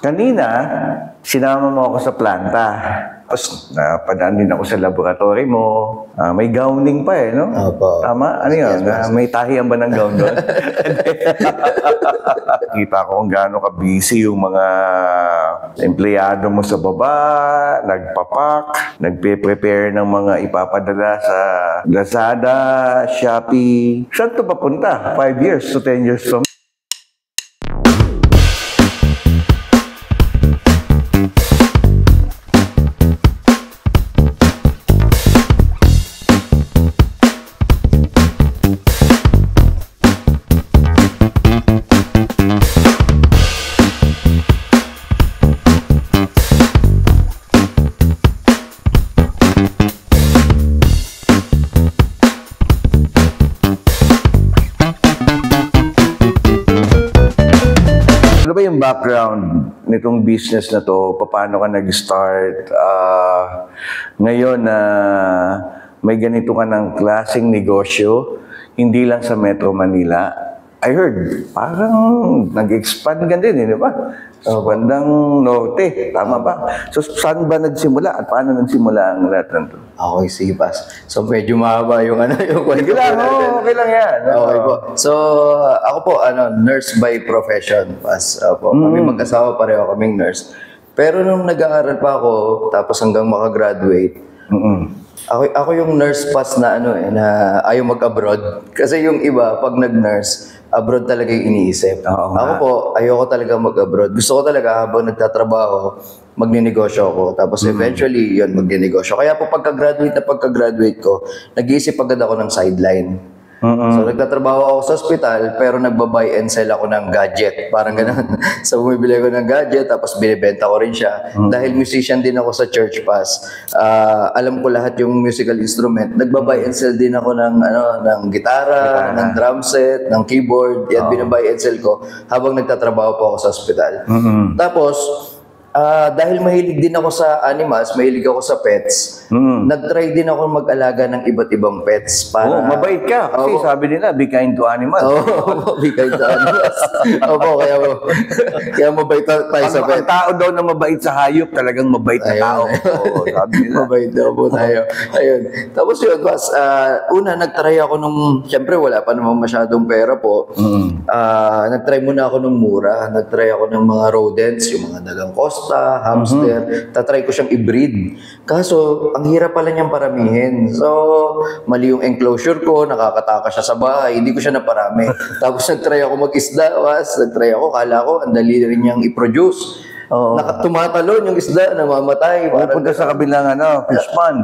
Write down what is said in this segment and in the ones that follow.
Kanina, sinama mo ako sa planta. Tapos, napadaan din ako sa laboratory mo. May gowning pa eh, no? Opo. Tama? Ano yun? May tahiyan ba ng gown doon? Kita ko kung gaano ka-busy yung mga empleyado mo sa baba, nagpapak, nagpe-prepare ng mga ipapadala sa Lazada, Shopee. Saan ito papunta? 5 years to 10 years from Ano ba yung background nitong business na to? Paano ka nag-start? Ngayon na may ganito ka ng klaseng negosyo, hindi lang sa Metro Manila. I heard, parang nag-expand ka din, di ba? Sa bandang norte, tama ba? So, saan ba nagsimula at paano nagsimula ang lahat ng to? Okay, sige, Pas. So, medyo mahaba yung yung Sige lang, okay lang yan. Okay po. So, ako po, nurse by profession, Pas. Po. Kami mag-asawa, pareho kaming nurse. Pero nung nag-aaral pa ako, tapos hanggang makagraduate, ako yung nurse pass na na ayaw mag-abroad. Kasi yung iba, pag nag-nurse, abroad talaga yung iniisip. Ako po, ayoko talaga mag-abroad. Gusto ko talaga habang nagtatrabaho, magninegosyo ako. Tapos eventually, yun, magninegosyo. Kaya po pagka-graduate ko, nag-iisip agad ako ng sideline. So, nagtatrabaho ako sa ospital, pero nagba-buy and sell ako ng gadget. Parang gano'n. So, bumibili ko ng gadget, tapos binibenta ko rin siya. Dahil musician din ako sa church pass, alam ko lahat yung musical instrument. Nagba-buy and sell din ako ng gitara, ng drum set, ng keyboard. Yan, binabuy and sell ko habang nagtatrabaho po ako sa ospital. Tapos, dahil mahilig din ako sa animals, mahilig ako sa pets, nag-try din ako mag-alaga ng iba't ibang pets. Mabait ka. Kasi sabi nila, be kind to animals. Be kind to animals. Kaya mabait tayo sa pets. Ang tao daw na mabait sa hayop, talagang mabait na tao. Sabi nila. Mabait daw po tayo. Ayun. Tapos yun, una, nag-try ako siyempre wala pa namang masyadong pera po. Nag-try muna ako nung mura. Nag-try ako ng mga rodents, yung mga dagang hamster, tatry ko siyang i-breed. Kaso, ang hirap pala niyang paramihin. So, mali yung enclosure ko, nakakataka siya sa bahay, hindi ko siya naparami. Tapos nag-try ako mag-isda, nag-try ako, kala ko, ang dali rin niyang i-produce. Tumatalon yung isda, namamatay. Pupunta sa kabilang fish pond.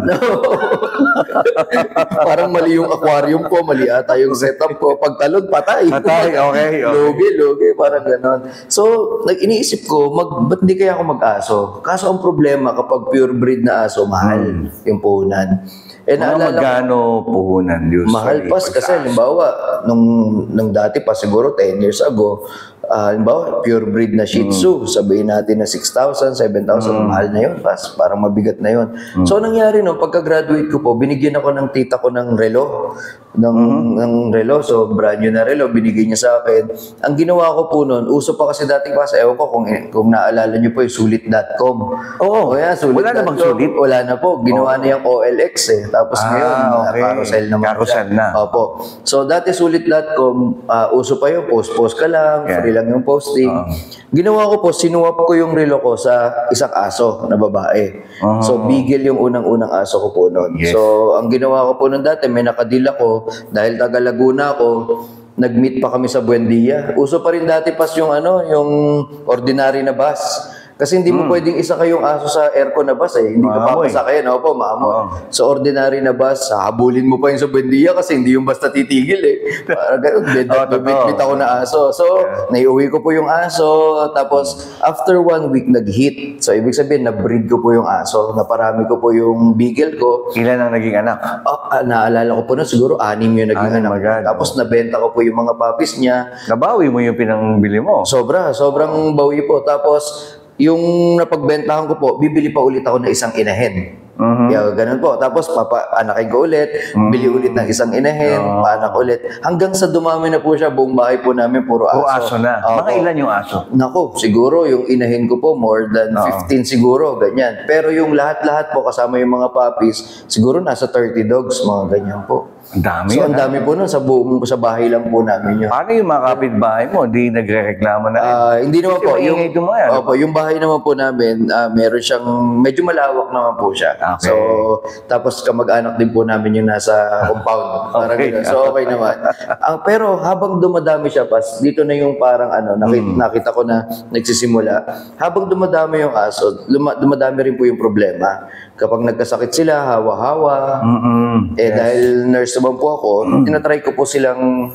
Parang mali yung aquarium ko, mali ata yung setup ko. Pagtalon, patay. Okay. Lugi, parang ganon. So, iniisip ko, ba't hindi kaya ako mag-aso? Kaso ang problema, kapag pure breed na aso, mahal yung puhunan. Magkano puhunan usually? Mahal pas kasi, halimbawa, nung dati pa siguro 10 years ago, halimbawa, pure breed na Shih Tzu, sabihin natin na 6,000, 7,000, mahal na yun, parang mabigat na yun. So, nangyari pagka-graduate ko po, binigyan ako ng tita ko ng relo, ng relo, so brand new na relo, binigyan niya sa akin. Ang ginawa ko po noon, uso pa kasi dati ewan ko kung naalala niyo po yung sulit.com. Sulit.com. Wala namang sulit? Wala na po, ginawa na yung OLX Tapos ngayon, carousel naman. Carousel na. Opo. So, dati sulit.com, uso pa yung post-post ka lang, free lang yung posting. Ginawa ko po, sinuwap ko yung relo ko sa isang aso na babae. So, Beagle yung unang-unang aso ko po noon. So, ang ginawa ko po noon dati, may nakadila ko, dahil taga Laguna ako, nag-meet pa kami sa Buendia. Uso pa rin dati pas yung yung ordinary na bus. Kasi hindi mo pwedeng isa kayong aso sa aircon na bus Hindi ka papasakayin. Opo, maamoy. So, ordinary na bus, habulin mo pa yun sa Buendia kasi hindi yung basta titigil Parang ganun, bit ako na aso. So, naiuwi ko po yung aso. Tapos, after 1 week, nag-hit. So, ibig sabihin, na-breed ko po yung aso. Naparami ko po yung beagle ko. Ilan ang naging anak? Naalala ko po na siguro 6 yung naging anak. Tapos, nabenta ko po yung mga puppies niya. Nabawi mo yung pinangbili mo? Sobrang bawi po. Tapos, yung napagbentahan ko po, bibili pa ulit ako ng isang inahin. Yeah, ganun po. Tapos papa-anakin ko ulit, bili ulit ng isang inahin, paanak ulit. Hanggang sa dumami na po siya, buong bahay po namin puro aso. O aso na. Mga ilan yung aso? Nako, siguro yung inahin ko po more than 15 siguro, ganyan. Pero yung lahat-lahat po kasama yung mga puppies, siguro nasa 30 dogs, mga ganyan po. Ang dami. So, ang dami po nun, sa bahay lang po namin yun. Paano yung mga kapitbahay mo? Hindi nagre-reklamo na rin? Hindi naman po. Yung Bahay naman po namin, meron siyang, medyo malawak naman po siya. Okay. So, tapos kamag-anak din po namin yung nasa compound. Parang Okay. ganun. So, okay naman. Pero habang dumadami siya, dito na yung parang nakita ko na nagsisimula. Habang dumadami yung aso, dumadami rin po yung problema. Kapag nagkasakit sila, hawa-hawa. Dahil nurse naman po ako, tinatry ko po silang,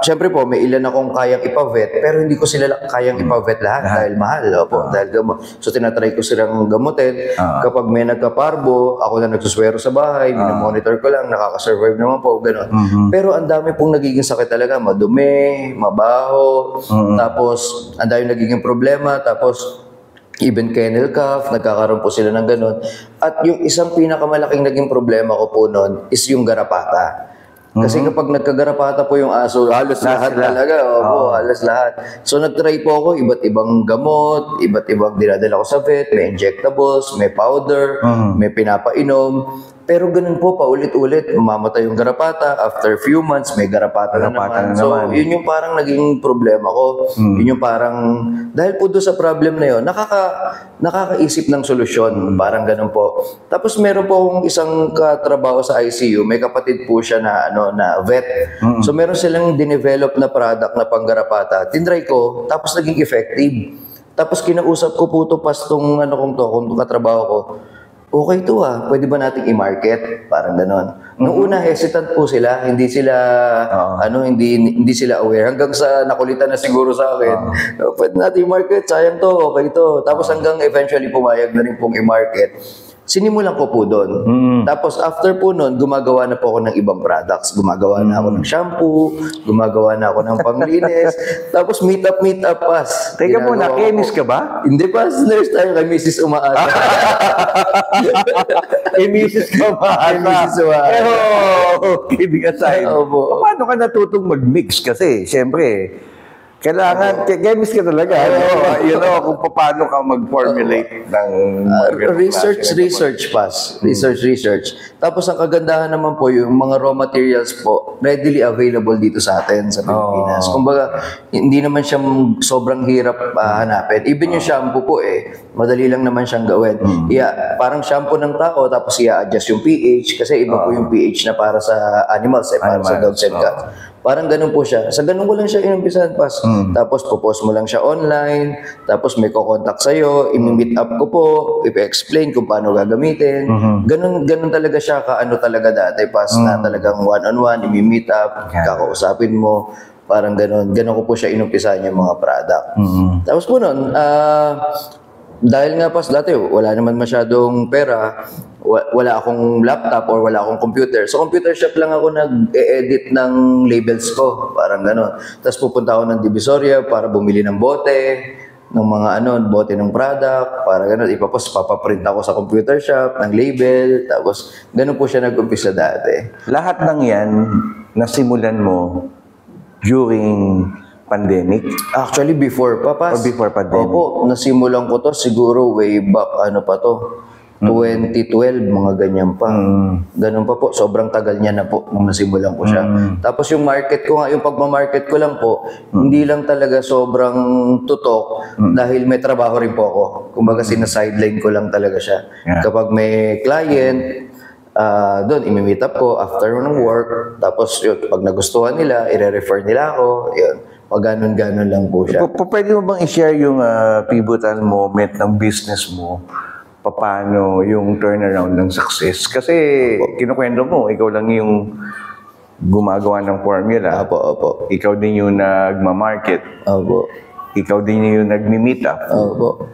syempre po, may ilan akong kayang ipa-vet, pero hindi ko sila kayang ipa-vet lahat dahil mahal. Dahil gamot. So, tinatry ko silang gamutin. Kapag may nagka-parbo, ako na nagsuswero sa bahay, minomonitor ko lang, nakaka-survive naman po, gano'n. Pero ang dami pong nagiging sakit talaga, madumi, mabaho, tapos ang dami nagiging problema, tapos even kennel cough, nagkakaroon po sila ng ganun. At yung isang pinakamalaking naging problema ko po noon is yung garapata. Kasi kapag nagkagarapata po yung aso, halos lahat talaga. Halos lahat. So nagtry po ako, iba't ibang gamot, iba't ibang dinadala ko sa vet, may injectables, may powder, may pinapainom. Pero ganun po, paulit-ulit, mamamatay yung garapata. After few months, may garapata na naman. So, yun yung parang naging problema ko. Yun yung parang, dahil po doon sa problem na yun, nakakaisip ng solusyon. Parang ganun po. Tapos meron po akong isang katrabaho sa ICU. May kapatid po siya na vet. So, meron silang dinevelop na product na panggarapata. Tinry ko, tapos naging effective. Tapos kinausap ko po ito kung katrabaho ko. Okay to pwede ba nating i-market? Parang ganon. Nung una, hesitant po sila, hindi sila aware. Hanggang sa nakulitan na siguro sa akin, pwede natin i-market, sayang to, okay to. Tapos hanggang eventually pumayag na rin pong i-market. Sinimulan ko po doon. Tapos after po noon, gumagawa na po ako ng ibang products. Gumagawa na ako ng shampoo, gumagawa na ako ng panglinis. Tapos meet up pass. Teka mo, chemist ka ba? Hindi pa, nurse tayo kay Mrs. Umaasa. Kay Mrs. Umaasa. Pero, kidding aside, paano ka natutong mag-mix? Kasi, syempre, kailangan, chemist ka talaga. Kung paano ka mag-formulate ng research pass. Research. Tapos ang kagandahan naman po, yung mga raw materials po, readily available dito sa atin sa Pilipinas. Kumbaga, hindi naman siya sobrang hirap hanapin. Even yung shampoo po madali lang naman siyang gawin. Parang shampoo ng tao, tapos i-adjust yung pH, kasi iba po yung pH na para sa animals, para sa dogs and cats. Parang ganun po siya. Sa ganun ko lang siya inumpisahan, Pas. Tapos, popost mo lang siya online. Tapos, may kukontak sa'yo. Imi-meet up ko po. I-explain kung paano gagamitin. Ganun talaga siya. Kaano talaga dati, Pas. Na talagang one-on-one, imi-meet up. Kakausapin mo. Parang ganun. Ganun ko po siya inumpisahan yung mga product. Tapos po nun, dahil nga Pas, dati wala naman masyadong pera. Wala akong laptop or wala akong computer. So, computer shop lang ako nag-e-edit ng labels ko. Parang gano'n. Tapos pupunta ako ng Divisoria para bumili ng bote, ng mga bote ng product. Para gano'n. Papaprint ako sa computer shop, ng label. Tapos, gano'n po siya nag-umpisa dati. Lahat ng yan, nasimulan mo during pandemic? Actually, before pa, Pas. Or before pandemic? Opo, nasimulan ko to siguro way back, 2012, mga ganyan pa. Ganun pa po. Sobrang tagal niya na po nung nasimulan ko siya. Tapos yung market ko yung pagmamarket ko lang po, hindi lang talaga sobrang tutok dahil may trabaho rin po ako. Kumbaga sinasideline ko lang talaga siya. Kapag may client, doon, imi-meet up ko after ng work. Tapos yun, pag nagustuhan nila, i-refer nila ako. Yun. Pag ganun-ganun lang po siya. Pwede mo bang i-share yung pivotal moment ng business mo? Paano yung turnaround ng success? Kasi kinukwento mo, ikaw lang yung gumagawa ng formula. Opo. Ikaw din yung nagma-market. Opo. Ikaw din yung nagmi-meet up. Opo.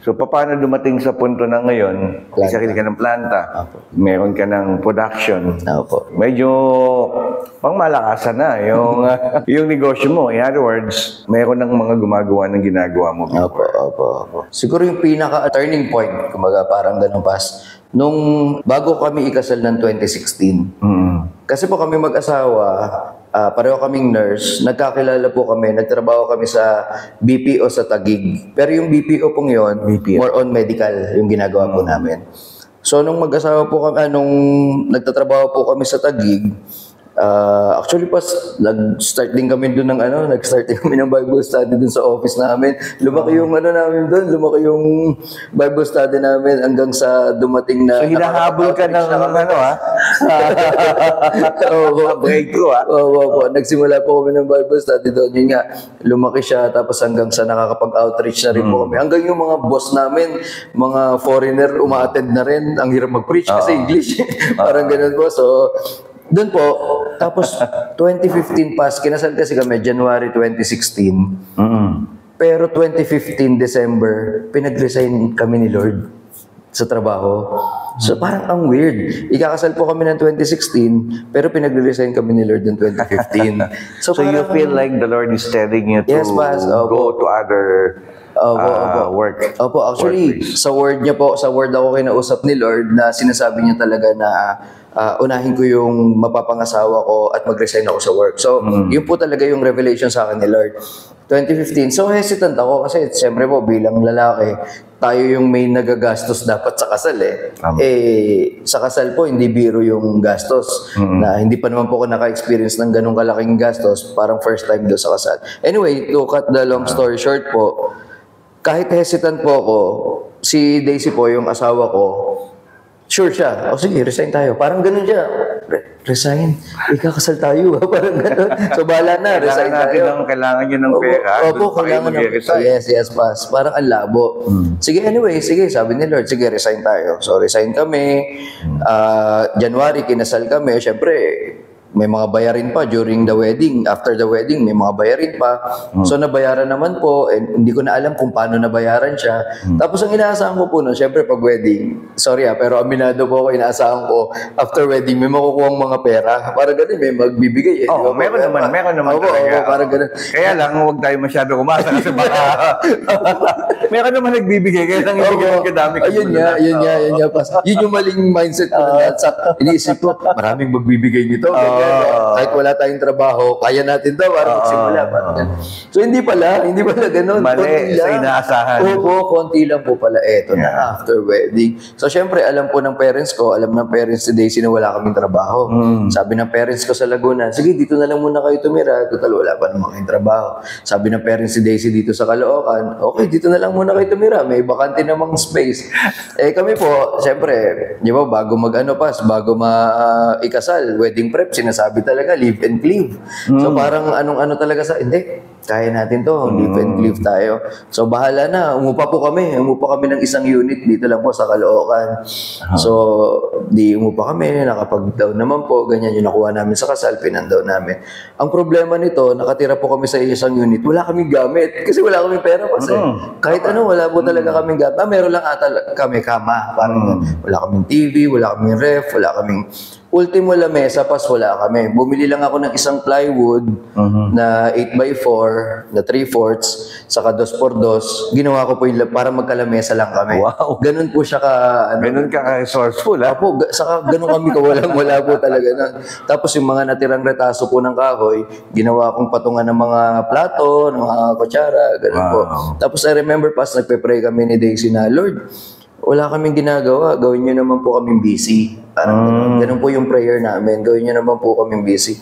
So, paano dumating sa punto na ngayon, may sarili ka ng planta, meron ka ng production, Opo. medyo pang malakasan na yung, yung negosyo mo. In other words, meron ng mga gumagawa ng ginagawa mo. Opo. Siguro yung pinaka-turning point, kumbaga parang ganun pas, nung bago kami ikasal ng 2016. Kasi po kami mag-asawa, pareho kaming nurse, nagkakilala po kami, nagtrabaho kami sa BPO sa Taguig. Pero yung BPO pong yun, more on medical yung ginagawa po namin. So nung mag-asawa po kami, nung nagtatrabaho po kami sa Taguig, actually pas nag-start din kami doon ng nag-start din kami ng Bible study doon sa office namin. Lumaki yung namin doon, lumaki yung Bible study namin hanggang sa dumating na. So hinahabol ka ng breakthrough Oo. Nagsimula po kami ng Bible study doon. Yun nga, lumaki siya tapos hanggang sa nakakapag-outreach na rin po kami. Hanggang yung mga boss namin, mga foreigner uma-attend na rin. Ang hirap mag-preach kasi English. Parang ganun po. So doon po, tapos 2015 kinasal kasi kami, January 2016. Pero 2015 December, pinag-resign kami ni Lord sa trabaho. So parang ang weird. Ikakasal po kami ng 2016, pero pinag-resign kami ni Lord ng 2015. So you feel like the Lord is telling you to go to other work? Opo, actually, sa word niya po, sa word ako kinausap ni Lord na sinasabi niya talaga na unahin ko yung mapapangasawa ko at mag-resign ako sa work. So, yun po talaga yung revelation sa akin ni Lord. 2015. So, hesitant ako kasi siyempre po bilang lalaki, tayo yung may nagagastos dapat sa kasal sa kasal po, hindi biro yung gastos. Na hindi pa naman po ako naka-experience ng ganong kalaking gastos. Parang first time doon sa kasal. Anyway, to cut the long story short po, kahit hesitant po ako, si Daisy po, yung asawa ko, sure siya. O sige, resign tayo. Parang ganun siya. Resign? Ikakasal tayo. Parang ganun. So, bahala na. Resign tayo. Kailangan nyo ng pera. Opo, kailangan ng pera. Yes, pass. Parang ang labo. Sige, anyway, sige. Sabi ni Lord, sige, resign tayo. So, resign kami. January, kinasal kami. Siyempre, may mga bayarin pa during the wedding. After the wedding, may mga bayarin pa. So, nabayaran naman po. And hindi ko na alam kung paano nabayaran siya. Tapos, ang inaasahan ko po nun, syempre, pag wedding, sorry pero aminado po ako, inaasahan ko, after wedding, may makukuha mga pera. Para ganun, may magbibigay. Meron naman talaga. Parang ganun. Kaya lang, huwag tayo masyado kumasa kasi baka meron naman nagbibigay. Kaya lang ibigay kadami. Ayun nga. Yun yung maling mindset ko. Iniisip ko, maraming magbibigay nito. Kahit wala tayong trabaho, kaya natin daw para magsimula. So hindi pala ganun. Mali sa inaasahan. Opo, konti lang po pala. Eto na, after wedding. So syempre, alam po ng parents ko, alam ng parents ni Daisy na wala kaming trabaho. Sabi ng parents ko sa Laguna, sige, dito na lang muna kayo tumira. Total, wala pa naman kayong trabaho. Sabi ng parents ni Daisy dito sa Caloocan, okay, dito na lang muna kayo tumira. May bakante namang space. Kami po, syempre, di ba, bago bago ikasal, wedding prep, sinasabi talaga, live and cleave. So parang anong talaga hindi, kaya natin to, live and cleave tayo. So bahala na, umupa kami ng isang unit dito lang po sa Caloocan. So umupa kami, nakapag-down naman po, ganyan yung nakuha namin sa kasal, pinandown namin. Ang problema nito, nakatira po kami sa isang unit, wala kaming gamit, kasi wala kaming pera kasi. Kahit wala po talaga kaming gamit. Meron lang kami kama, parang wala kaming TV, wala kaming ref, wala kaming ultimo lamesa, wala kami. Bumili lang ako ng isang plywood na 8x4, na 3/4, saka 2x2. Ginawa ko po yung para magkalamesa lang kami. Wow. Ganun po siya ganun ka resourceful, ha? Opo, saka ganun kami wala po talaga na. Tapos yung mga natirang retaso po ng kahoy, ginawa kong patungan ng mga plato, ng mga kutsara, ganun po. Tapos I remember nagpe-pray kami ni Daisy na, Lord, wala kaming ginagawa, gawin nyo naman po kaming busy. Parang ganun po yung prayer namin, gawin nyo naman po kaming busy.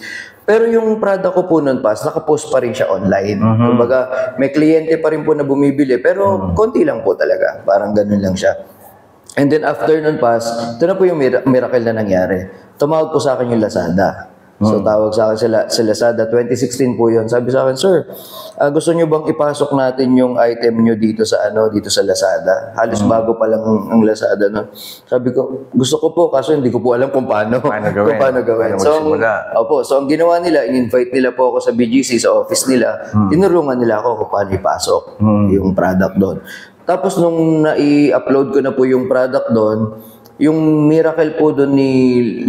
Pero yung product ko po nun, nakapost pa rin siya online. Kumbaga, may kliyente pa rin po na bumibili, pero konti lang po talaga. Parang ganun lang siya. And then after nun, ito na po yung miracle na nangyari. Tumawag po sa akin yung Lazada. So tawag sa akin sa Lazada, 2016 po yun. Sabi sa akin, sir, gusto nyo bang ipasok natin yung item nyo dito sa Lazada? Halos bago pa lang ang Lazada nun. Sabi ko, gusto ko po, kaso hindi ko po alam kung paano gawin. So ang ginawa nila, in-invite nila po ako sa BGC, sa office nila. Tinurungan nila ako kung paano ipasok yung product doon. Tapos nung nai-upload ko na po yung product doon, yung miracle po doon ni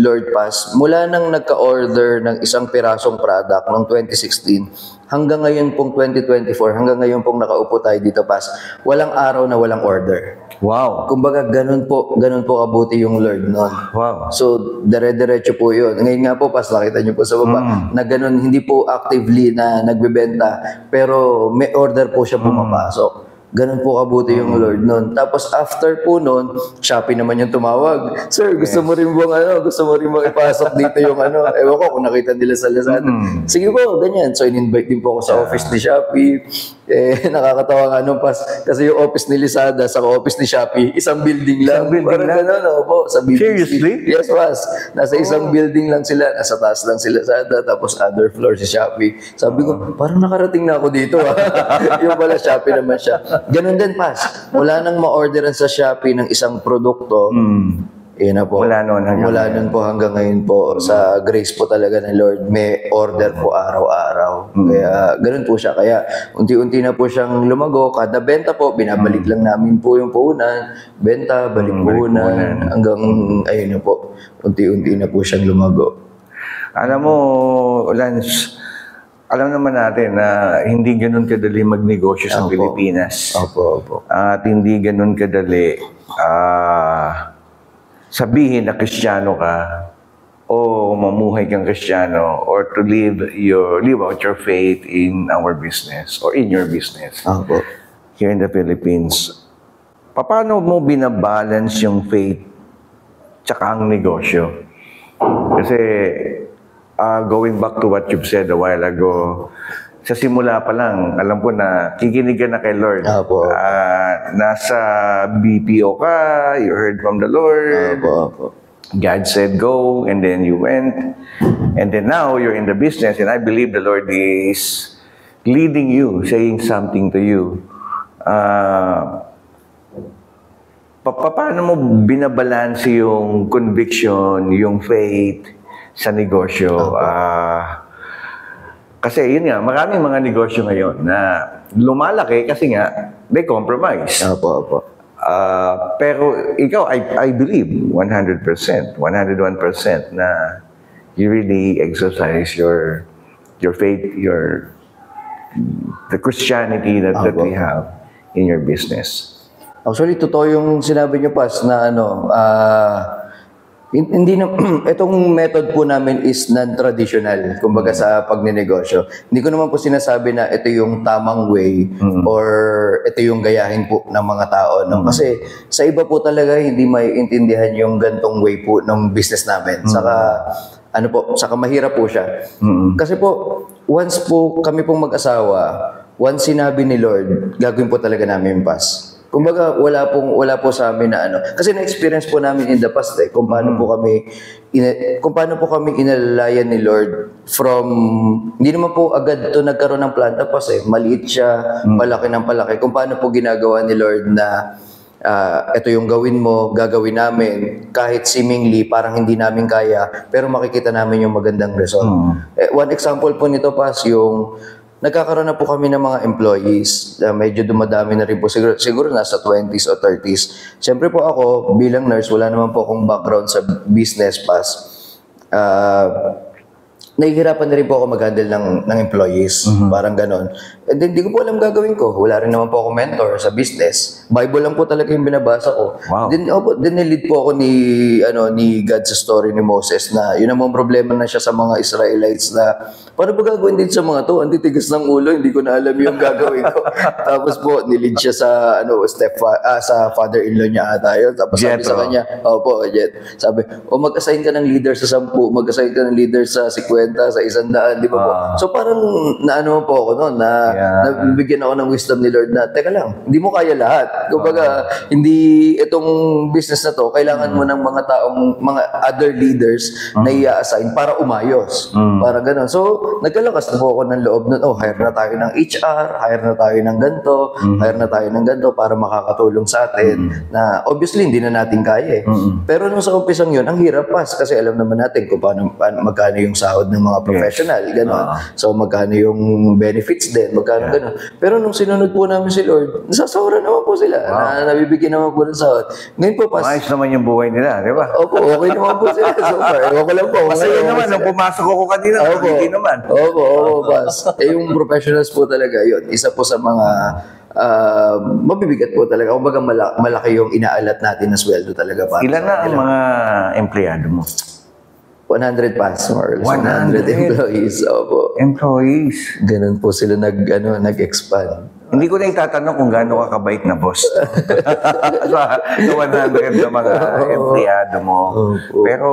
Lord Pass, mula nang nagka-order ng isang pirasong product noong 2016, hanggang ngayon pong 2024, hanggang ngayon pong nakaupo tayo dito, Pass, walang araw na walang order. Wow. Kumbaga, ganun po kabuti yung Lord noon. Wow. So, dire-diretso po yun. Ngayon nga po, Pas, nakita niyo po sa baba, na ganun, hindi po actively na nagbebenta, pero may order po siya pumapasok. Ganun po kabuti yung Lord noon. Tapos after po noon, Shopee naman yung tumawag. Sir, gusto mo rin bang gusto mo rin bang ipasok dito yung ewan ko kung nakita nila sa Lazada. Sige po, ganyan. So, in-invite din po ako sa office ni Shopee. Nakakatawa nga nung Pas. Kasi yung office ni Lazada sa office ni Shopee, isang building lang. Isang building Parang lang? ganun, opo, sa building. Seriously? Yes, Pas. Nasa isang building lang sila. Nasa taas lang si Lazada, tapos other floor si Shopee. Sabi ko, parang nakarating na ako dito. Yung pala, Shopee naman siya. Ganun din, Pas. Wala nang ma-orderan sa Shopee ng isang produkto. Yun na po. Mula noon hanggang po hanggang ngayon po. Sa grace po talaga ng Lord, may order po araw-araw. Kaya ganun po siya. Kaya unti-unti na po siyang lumago. Kada benta po, binabalik lang namin po yung puhunan. Benta, balik puhunan. Hanggang ayun na po. Unti-unti na po siyang lumago. Alam mo, Lance, alam naman natin na hindi ganun kadali magnegosyo sa Pilipinas. Opo. At hindi ganun kadali sabihin na Kristiyano ka o mamuhay kang Kristiyano or to live out your faith in our business or in your business Opo. here in the Philippines. Paano mo binabalance yung faith tsaka ang negosyo? Kasi going back to what you've said a while ago, sa simula pa lang, alam ko na kikinig ka na kay Lord. Opo. Nasa BPO ka, you heard from the Lord. Opo. God said go, and then you went. And then now, you're in the business, and I believe the Lord is leading you, saying something to you. Paano mo binabalanse yung conviction, yung faith sa negosyo? Kasi yun nga, maraming mga negosyo ngayon na lumalaki kasi nga, they compromise. Opo. Pero ikaw, I believe 100%, 101% na you really exercise your faith, the Christianity that we have in your business. Actually, totoo yung sinabi niyo, Pas, na hindi na, itong method po namin is non-traditional, kumbaga sa pagnenegosyo. Hindi ko naman po sinasabi na ito yung tamang way or ito yung gayahin po ng mga tao. No? Kasi sa iba po talaga hindi maiintindihan yung gantong way po ng business namin. Saka mahirap po siya. Kasi po, once po kami pong mag-asawa, once sinabi ni Lord, gagawin po talaga namin yung Pas. Kumbaga, wala po sa amin na Kasi na-experience po namin in the past kung paano po kami inalalayan ni Lord from, hindi naman po agad to nagkaroon ng planta Pas maliit siya, palaki ng palaki. Kung paano po ginagawa ni Lord na ito yung gawin mo, gagawin namin, kahit seemingly parang hindi namin kaya, pero makikita namin yung magandang result. One example po nito, Pas, yung nagkakaroon na po kami ng mga employees. Medyo dumadami na rin po. Siguro nasa 20s o 30s. Siyempre po ako, bilang nurse, wala naman po akong background sa business, Pas. Nahihirapan na rin po ako mag-handle ng employees. Parang ganon. And then, di ko po alam gagawin ko. Wala rin naman po ako mentor sa business. Bible lang po talaga yung binabasa ko. Wow. Then nilid po ako ni God sa story ni Moses na yun ang problema na siya sa mga Israelites na paano ba gagawin din sa mga to? Ang titigas ng ulo, hindi ko na alam yung gagawin ko. Tapos po, nilid siya sa sa father-in-law niya ata yun. Tapos sabi sa kanya, Jet. Sabi, mag-assign ka ng leader sa 10, mag-assign ka ng leader sa 50, sa 100, di ba po? So parang naano po ako noon na nabibigyan ako ng wisdom ni Lord na, teka lang, hindi mo kaya lahat. Kumbaga, hindi itong business na to, kailangan mo ng mga other leaders na i-assign para umayos. Para gano'n. So, nagkalakas na po ako ng loob nun, hire na tayo ng HR, hire na tayo ng ganito, para makakatulong sa atin na obviously hindi na natin kaya Pero nung sa umpisang yun, ang hirap Pas kasi alam naman natin kung paano magkano yung sahod ng mga professional, gano'n. So, magkano yung benefits din, magkano gano'n. Pero nung sinunod po namin si Lord, nasasawaran naman po sila, na nabibigyan naman po ng sahod. Ngayon po, Maayos naman yung buhay nila, di ba? Opo, okay naman po sila. So far, ewan ko lang po. Masaya naman, nung pumasok ako kanina, hindi naman. Opo, pas. Yung professionals po talaga, yun. Isa po sa mga mabibigat po talaga. Kumbaga malaki yung inaalat natin na sweldo talaga. Ilan na ang mga empleyado mo? 100 pas, more or less. 100 employees. Opo. Employees. Ganun po sila nag-expand. Hindi ko na itatanong kung gaano ka kabait na boss. Sa 100 na mga empleyado mo. Pero,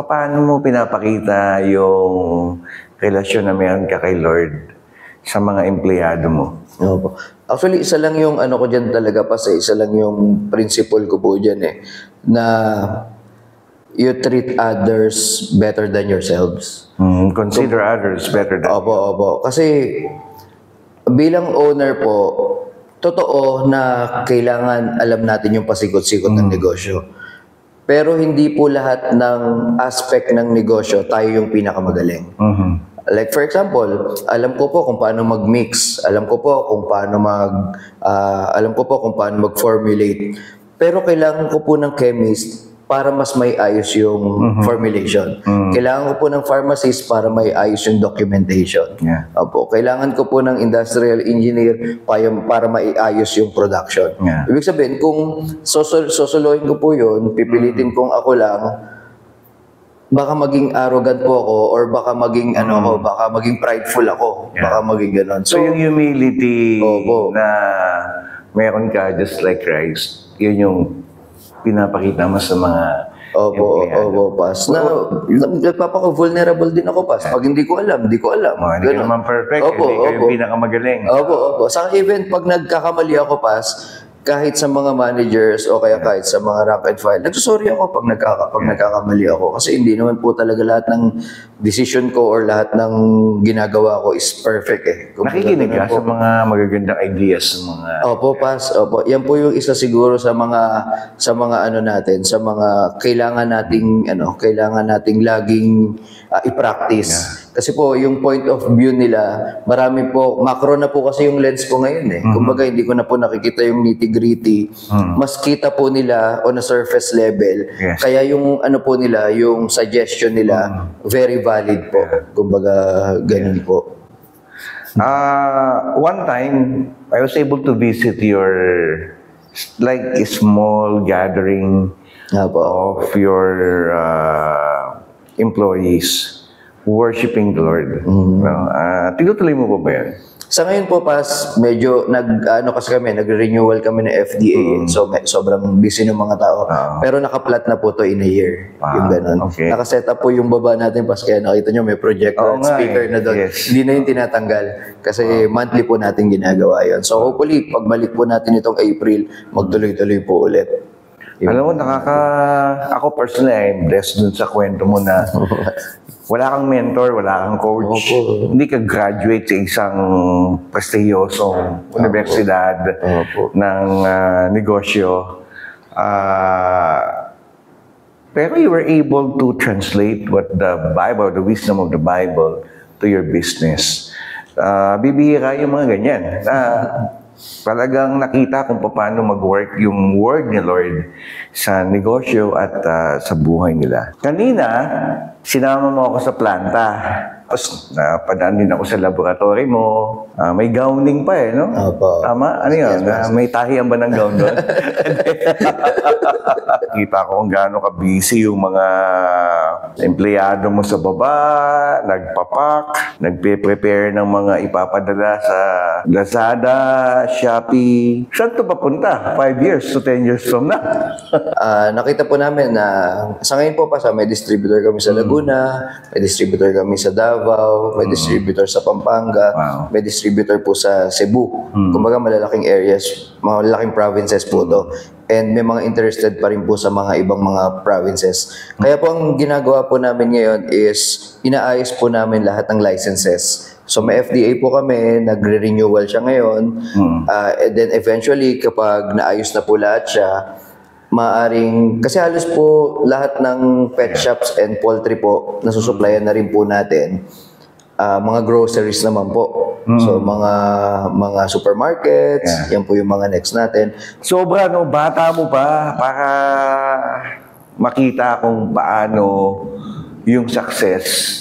paano mo pinapakita yung relasyon na meron ka kay Lord sa mga empleyado mo? Opo. Actually, isa lang yung ano ko dyan talaga pa isa lang yung principle ko po dyan na you treat others better than yourselves. Consider others better than Opo. Kasi bilang owner po, totoo na kailangan alam natin yung pasikot-sikot ng negosyo. Pero hindi po lahat ng aspect ng negosyo tayo yung pinakamagaling. Like for example, alam ko po kung paano mag-mix, alam ko po kung paano mag-formulate. Pero kailangan ko po ng chemist para mas may ayos yung formulation. Kailangan ko po ng pharmacist para may ayos yung documentation. Opo, kailangan ko po ng industrial engineer para maiayos yung production. Ibig sabihin, kung sosolohin ko po yun, pipilitin kong ako lang, baka maging arrogant po ako or baka maging baka maging prideful ako, baka maging gano'n. So yung humility na meron ka just like Christ, yun yung pinapakita mo sa mga Opo, pas. Nagpapaka-vulnerable din ako, pas. Pag hindi ko alam, hindi ko alam. Hindi ka naman perfect, hindi ka yung pinakamagaling. Opo. Sa even pag nagkakamali ako, pas, kahit sa mga managers o kaya kahit sa mga rank and file, nagsusorry ako pag nagkakamali ako. Kasi hindi naman po talaga lahat ng decision ko or lahat ng ginagawa ko is perfect Nakikinig ka sa mga magagandang ideas ng mga... Opo, pas. Opo. Yan po yung isa siguro sa mga ano natin, sa mga kailangan nating laging i-practice. Kasi po, yung point of view nila, marami po, macro na po kasi yung lens ko ngayon Kumbaga, hindi ko na po nakikita yung nitty-gritty. Mas kita po nila on a surface level. Kaya yung ano po nila, yung suggestion nila, very valid po. Kumbaga, ganun po. One time, I was able to visit your, like, a small gathering of your employees worshiping the Lord. Tinutuloy mo ba yan? Sa ngayon po, pas, medyo nag-renewal kami ng FDA. So, sobrang busy ng mga tao. Pero naka-plat na po to in a year. Yung ganun. Naka-set up po yung baba natin, pas, kaya nakita nyo may projector at speaker na doon. Hindi na yung tinatanggal. Kasi monthly po natin ginagawa yon. So, hopefully, pagbalik po natin itong April, magtuloy-tuloy po ulit. Alam mo, ako personally, I'm blessed dun sa kwento mo na wala kang mentor, wala kang coach. Hindi ka graduate sa isang prestiyosong universidad ng negosyo. Pero you were able to translate what the Bible, the wisdom of the Bible to your business. Bibihira yung mga ganyan. Talagang nakita kung paano mag-work yung word ni Lord sa negosyo at sa buhay nila. Kanina, sinama mo ako sa planta. Tapos, napadaan din ako sa laboratory mo. May gowning pa no? Opo. Tama? Ano yun? May tahian ba ng gown doon? Kita ko kung gaano ka-busy yung mga empleyado mo sa baba, nagpapak, nagpe-prepare ng mga ipapadala sa Lazada, Shopee. Saan ito papunta? 5 years to 10 years from now? Nakita po namin na sa ngayon po may distributor kami sa Laguna, may distributor kami sa Davao, may distributor sa Pampanga, may distributor po sa Cebu. Kumbaga malalaking areas, malalaking provinces po to. And may mga interested pa rin po sa mga ibang mga provinces. Kaya po ang ginagawa po namin ngayon is inaayos po namin lahat ng licenses. So may FDA po kami, nagre-renewal siya ngayon. And then eventually kapag naayos na po lahat siya, kasi halos po lahat ng pet shops and poultry po, nasusuplayan na rin po natin. Mga groceries naman po. So, mga supermarkets, yan po yung mga next natin. Sobra, no, bata mo pa para makita kung paano yung success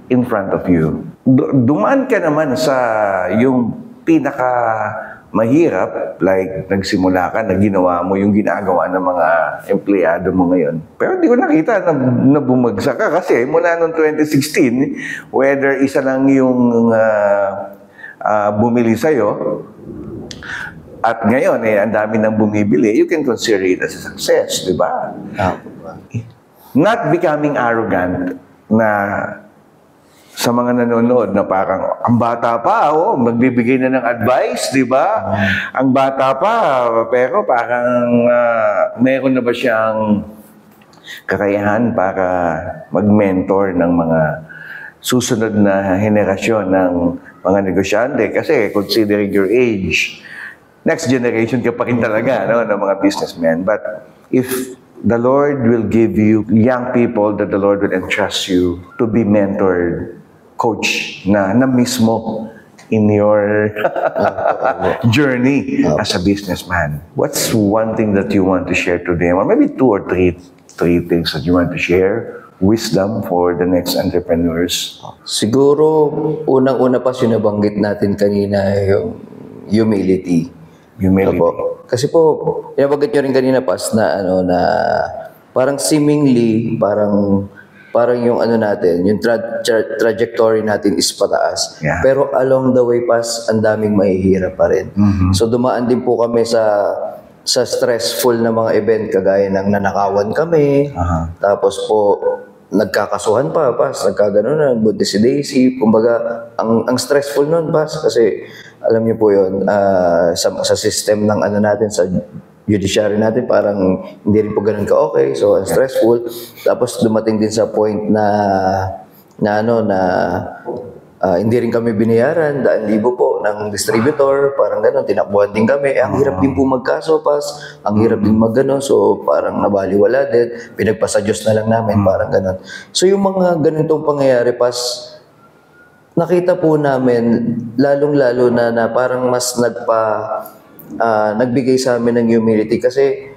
in front of you. Dumaan ka naman sa yung pinaka mahirap, like nagsimula ka na ginawa mo yung ginagawa ng mga empleyado mo ngayon. Pero di ko nakita na bumagsak ka kasi mula noong 2016, whether isa lang yung bumili sa'yo, at ngayon, ang dami nang bumibili, you can consider it as a success, di ba? Not becoming arrogant na sa mga nanonood na parang, ang bata pa, magbibigay na ng advice, di ba? Ang bata pa, pero parang meron na ba siyang kakayahan para mag-mentor ng mga susunod na henerasyon ng mga negosyante? Kasi considering your age, next generation ka pa rin talaga, no, ng mga businessmen. But if the Lord will give you young people that the Lord will entrust you to be mentored, coach na mismo in your journey as a businessman. What's one thing that you want to share to them? Or maybe two or three things that you want to share? Wisdom for the next entrepreneurs? Siguro, unang-una pa sinabanggit natin kanina yung humility. Humility. Kasi po, inabanggit nyo rin kanina, Pas, na parang seemingly, parang yung natin, yung trajectory natin is pataas. Yeah. Pero along the way, Pas, ang daming mahihirap pa rin. So dumaan din po kami sa stressful na mga event, kagaya ng nanakawan kami. Tapos po, nagkakasuhan pa, Pas, nagkagano na, buti si Daisy. Kumbaga, ang stressful nun, Pas, kasi alam niyo po yun, sa system ng natin, sa judiciary natin, parang hindi rin po ganun ka-okay. So, stressful. Tapos, dumating din sa point na hindi rin kami binayaran, 1,000 po ng distributor, parang gano'n, tinakbuhan din kami. Ang hirap din po magkaso, Pas. Ang hirap din mag-gano'n. So, parang nabaliwala din. Pinagpasa Diyos na lang namin, parang gano'n. So, yung mga ganitong pangyayari, Pas, nakita po namin, lalong-lalo na parang mas nagbigay sa amin ng humility kasi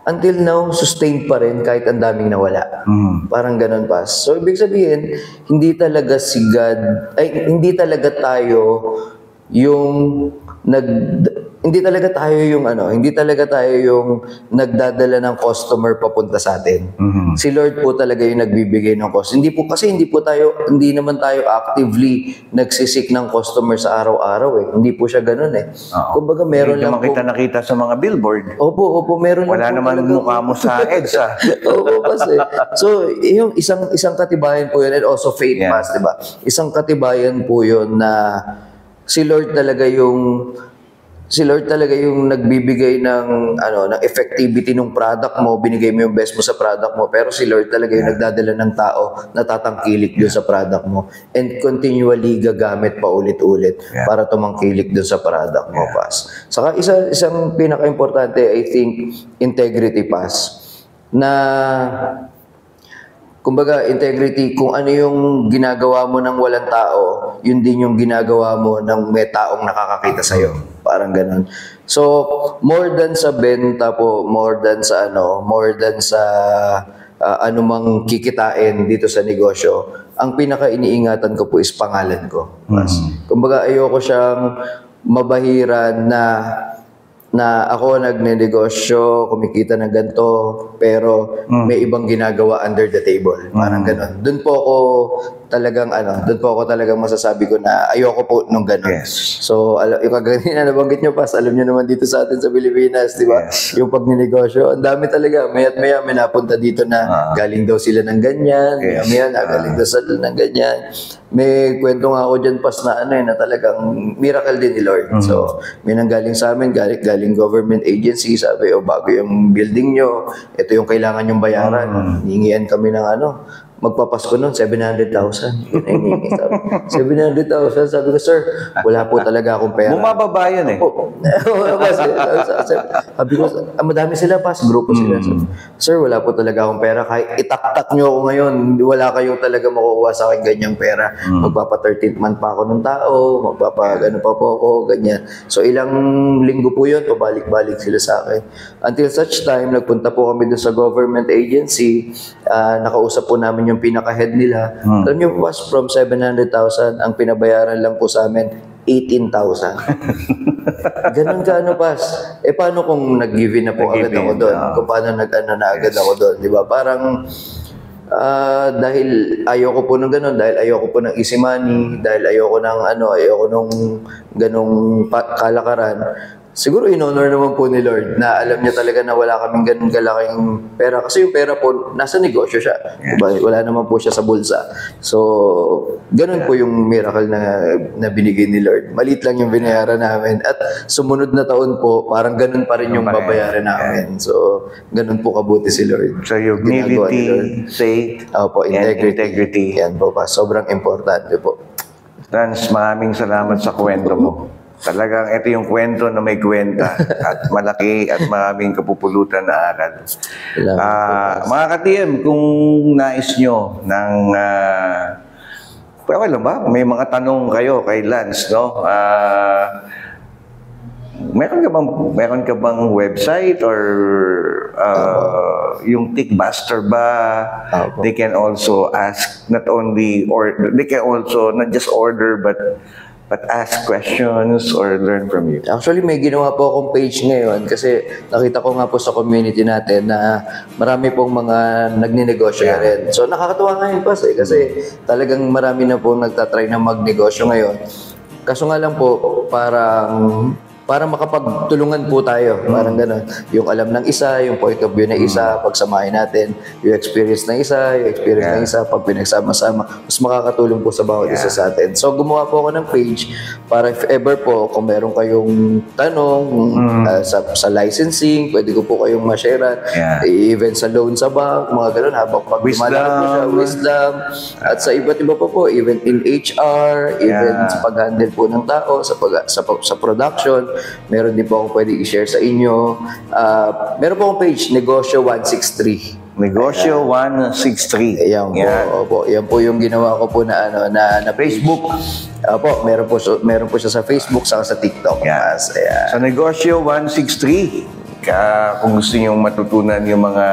until now, sustained pa rin kahit ang daming nawala. Parang ganun, Pas. So, ibig sabihin, hindi talaga hindi talaga tayo yung hindi talaga tayo yung nagdadala ng customer papunta sa atin. Si Lord po talaga yung nagbibigay ng cost. Hindi naman tayo actively nagsisik ng customer sa araw-araw eh. Hindi po siya ganoon eh. Kumbaga meron lang po. Hindi naman nakita sa mga billboard. Opo, meron wala lang po. Wala naman mukha mo sa EDS ah. Opo, kasi. So, yung isang katibayan po yun, and also faith, Pas, diba? Isang katibayan po yun na si Lord talaga yung nagbibigay ng effectivity ng product mo, binigay mo yung best mo sa product mo, pero si Lord talaga yung nagdadala ng tao na tatangkilik doon sa product mo and continually gagamit pa ulit-ulit para tumangkilik doon sa product mo, Pas. Saka isang pinaka-importante, I think, integrity, Pas, na kumbaga, integrity, kung ano yung ginagawa mo ng walang tao, yun din yung ginagawa mo ng may taong nakakakita sa'yo. Parang ganun. So, more than sa benta po, more than sa anumang kikitain dito sa negosyo, ang pinaka-iniingatan ko po is pangalan ko. Kumbaga, ayoko siyang mabahiran na ako nagnenegosyo, kumikita ng ganito, pero may ibang ginagawa under the table. Parang gano'n. Doon po ako talagang masasabi ko na ayoko po nung gano'n. Yes. So, yung kaganina nabanggit nyo, Pas, alam nyo naman dito sa atin sa Pilipinas, di ba? Yes. Yung pagnenegosyo, ang dami talaga. Maya't maya, may napunta dito na galing daw sila ng ganyan. Yes. Maya, galing daw sila ng ganyan. May kwento nga ako dyan, Pas, na na talagang miracle din ni Lord. So, may nanggaling sa amin, galing government agency, sabi, bago yung building nyo, ito yung kailangan yung bayaran. Hingian kami ng magpapasko noon, 700,000. Yun ay hinihingi. 700,000. Sabi ko, sir, wala po talaga akong pera. Bumababa yan eh. Sabi ko, madami sila pas, grupo sila. Sir, wala po talaga akong pera. Kahit itaktak nyo ako ngayon, wala kayong talaga makukuha sa akin ganyang pera. Magpapa 13th month pa ako ng tao, magpapa pa po ako, ganyan. So ilang linggo po yun, pabalik-balik sila sa akin. Until such time, nagpunta po kami doon sa government agency, nakausap po namin yung pinaka-head nila. Alam nyo po, from 700,000, ang pinabayaran lang po sa amin, 18,000. Ganun ka pas. Paano kung nag-give in na po agad ako doon? Kung paano nag-ano na agad ako doon? Di ba? Parang, dahil ayoko po ng ganun, dahil ayoko po ng easy money, dahil ayoko ng ayoko nung ganung kalakaran, siguro in-honor naman po ni Lord na alam niya talaga na wala kaming ganun kalaking pera. Kasi yung pera po, nasa negosyo siya. Diba? Wala naman po siya sa bulsa. So, ganun po yung miracle na binigay ni Lord. Maliit lang yung binayaran namin. At sumunod na taon po, parang ganun pa rin yung babayaran namin. So, ganun po kabuti si Lord. So, humility, faith, integrity. Yan po pa. Sobrang importante po. Lance, maraming salamat sa kwento mo. Talagang ito yung kwento na may kwenta at malaki at maraming kapupulutan na aral. Mga ka-TM, kung nais nyo ng okay lang ba? May mga tanong kayo kay Lance, no? Meron ka bang website or yung Tickbuster ba? They can also ask not only or they can also not just order but ask questions or learn from you. Actually, may ginawa po akong page ngayon kasi nakita ko nga po sa community natin na marami pong mga nagninegosyo rin. So, nakakatuwa ngayon pa kasi talagang marami na pong nagtatry na magnegosyo ngayon. Kaso nga lang po, para makapagtulungan po tayo. Parang gano'n. Yung alam ng isa, yung point of view ng isa, pagsamahin natin, yung experience ng isa, pag pinagsama-sama, mas makakatulong po sa bawat isa sa atin. So, gumawa po ako ng page para if ever po, kung meron kayong tanong sa licensing, pwede ko po kayong ma-sharean. Even sa loan sa bank, mga gano'n, habang pag lumalaki po siya, wisdom, at sa iba't iba po, even in HR, even sa pag-handle po ng tao, sa production, meron din po akong pwede i-share sa inyo. Meron po akong page, Negosyo 163. Negosyo 163. Ayan po. Yan po yung ginawa ko po na Facebook. Opo, meron po siya sa Facebook saka sa TikTok. Sa Negosyo 163. Kung gusto niyo matutunan yung mga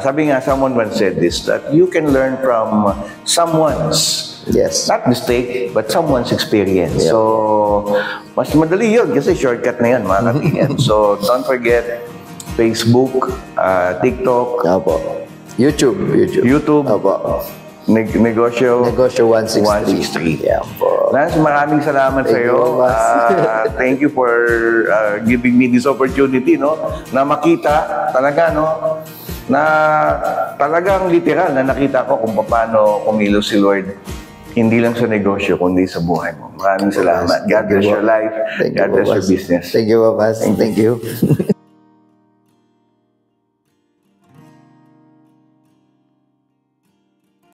sabi nga, someone once said this, that you can learn from someone's not mistake, but someone's experience. So, mas madali yun kasi shortcut na yan, mga ka-TM. So, don't forget Facebook, TikTok, YouTube. Negosyo 163. Lance, maraming salamat sa iyo. Thank you for giving me this opportunity, na makita talaga, na talagang literal na nakita ko kung paano kumilos si Lord. Hindi lang sa negosyo, kundi sa buhay mo. Maraming salamat. God bless your life. God bless your business. Thank you, Papas. Thank you.